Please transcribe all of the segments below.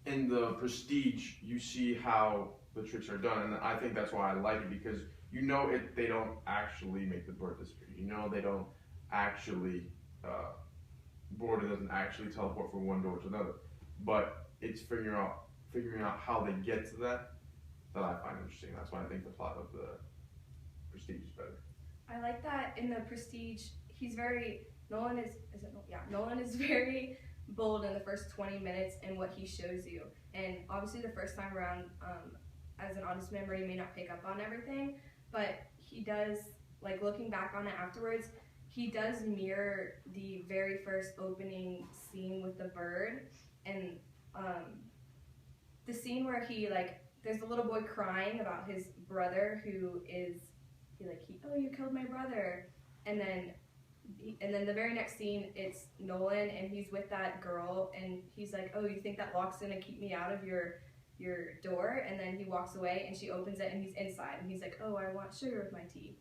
in the Prestige, you see how the tricks are done, and I think that's why I like it because you know it. They don't actually make the bird disappear. You know they don't actually. Border doesn't actually teleport from one door to another, but it's figuring out how they get to that I find interesting. That's why I think the plot of the Prestige is better. I like that in the Prestige, he's very Nolan is it yeah Nolan is very bold in the first 20 minutes in what he shows you, and obviously the first time around, as an audience member, you may not pick up on everything, but he does. Like looking back on it afterwards, he does mirror the very first opening scene with the bird, and the scene where he like there's a little boy crying about his brother who is oh, you killed my brother, and then the very next scene it's Nolan and he's with that girl and he's like, oh, you think that lock's gonna keep me out of your door? And then he walks away and she opens it and he's inside and he's like, oh, I want sugar with my tea.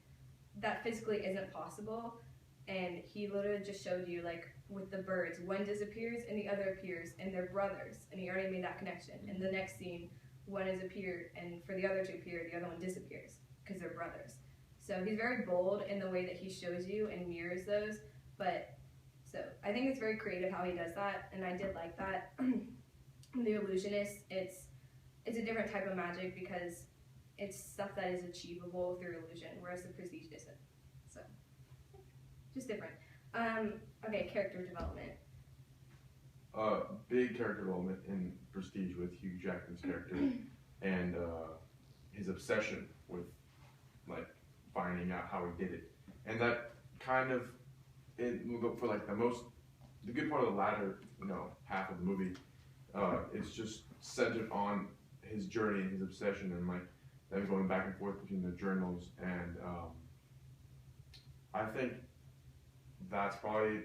That physically isn't possible, and he literally just showed you like with the birds, one disappears and the other appears and they're brothers, and he already made that connection. And the next scene, one has appeared and for the other to appear, the other one disappears because they're brothers. So he's very bold in the way that he shows you and mirrors those, but so I think it's very creative how he does that, and I did like that. The Illusionist, it's a different type of magic because it's stuff that is achievable through illusion, whereas the Prestige isn't. So just different. Okay, character development. Big character development in Prestige with Hugh Jackman's character and his obsession with like finding out how he did it, and that kind of for like the good part of the latter half of the movie. It's just centered on his journey and his obsession and like them going back and forth between the journals, and I think that's probably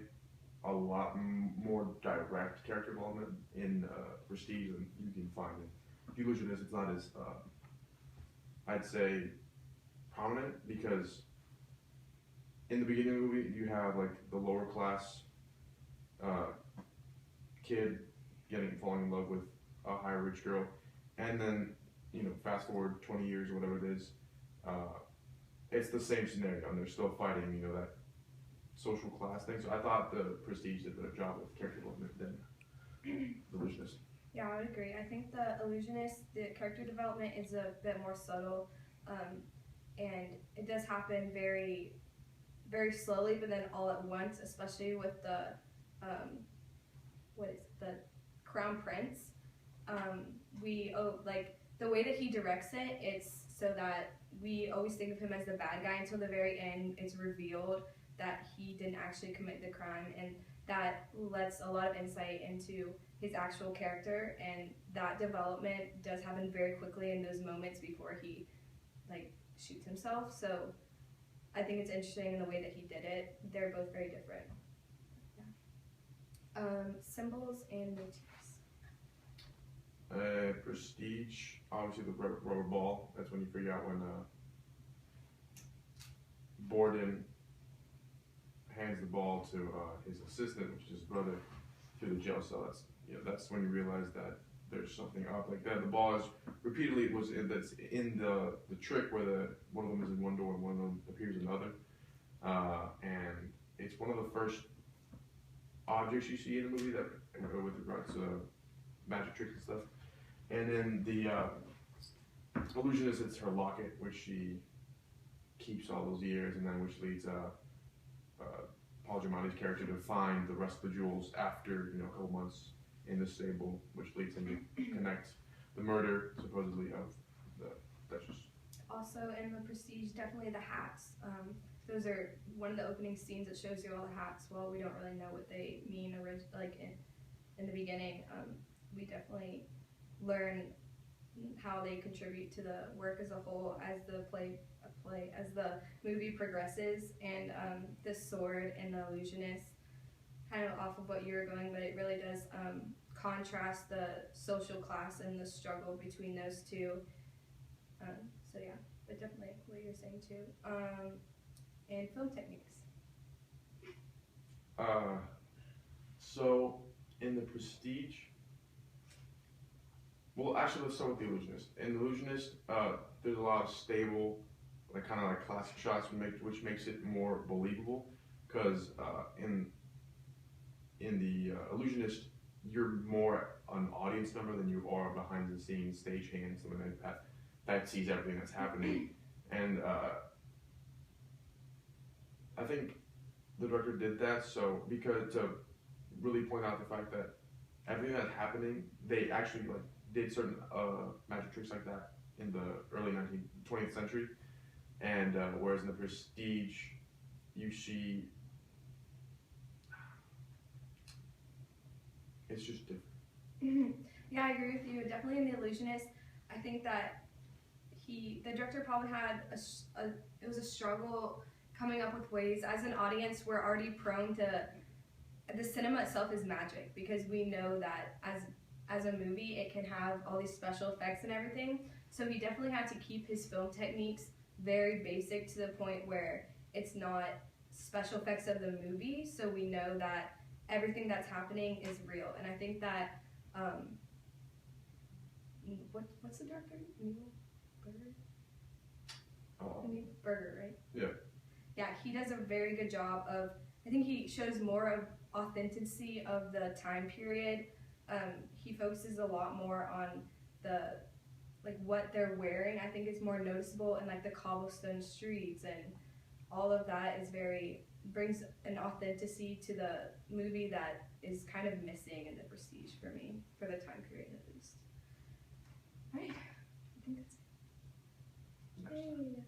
a lot more direct character development in Prestige than you can find in Illusionist. It's not as I'd say prominent because in the beginning of the movie you have like the lower class kid falling in love with a higher rich girl, and then fast forward 20 years or whatever it is, it's the same scenario and they're still fighting that social class thing. So I thought the Prestige did a better job with character development than the Illusionist. Yeah, I would agree. I think the Illusionist, the character development is a bit more subtle, and it does happen very, very slowly, but then all at once, especially with the the Crown Prince. The way that he directs it, it's so that we always think of him as the bad guy until the very end. It's revealed that he didn't actually commit the crime, and that lets a lot of insight into his actual character, and that development does happen very quickly in those moments before he shoots himself. So I think it's interesting in the way that he did it. They're both very different. Yeah. Symbols and motifs. Prestige, obviously the rubber ball. That's when you figure out when Borden hands the ball to his assistant, which is his brother, through the jail cell. That's when you realize that there's something up. Like that, the ball is repeatedly that's in the trick where one of them is in one door and one of them appears in another, and it's one of the first objects you see in the movie that with regards to magic tricks and stuff. And then the Illusionist, it's her locket, which she keeps all those years, and then which leads Paul Giamatti's character to find the rest of the jewels after a couple months in the stable, which leads him to connect the murder supposedly of the Duchess. Also in the Prestige, definitely the hats. Those are one of the opening scenes that shows you all the hats. Well, we don't really know what they mean in the beginning. We definitely learn how they contribute to the work as a whole as the movie progresses, and the sword and the Illusionist, kind of off of what you were going, but it really does contrast the social class and the struggle between those two. So yeah, but definitely what you're saying too. And film techniques. So in the Prestige, Well, actually, let's start with The Illusionist. In The Illusionist, there's a lot of stable, like kind of like classic shots, which makes it more believable. Because in The Illusionist, you're more an audience member than you are behind the scenes stagehand, someone that sees everything that's happening. And I think the director did that so because to really point out the fact that everything that's happening, they actually like did certain magic tricks like that in the early 20th century, and whereas in The Prestige, you see it's just different. Yeah, I agree with you. Definitely in The Illusionist, I think that the director probably had it was a struggle coming up with ways. As an audience, we're already prone to the cinema itself is magic because we know that as a movie, it can have all these special effects and everything. So he definitely had to keep his film techniques very basic to the point where it's not special effects of the movie. So we know that everything that's happening is real. And I think that what's the director? Neil Berger? Neil Berger, right? Yeah. Yeah, he does a very good job of. I think he shows more of authenticity of the time period. He focuses a lot more on the like what they're wearing. I think is more noticeable in like the cobblestone streets and all of that is brings an authenticity to the movie that is kind of missing in The Prestige for me, for the time period at least. All right, I think that's it. Yay.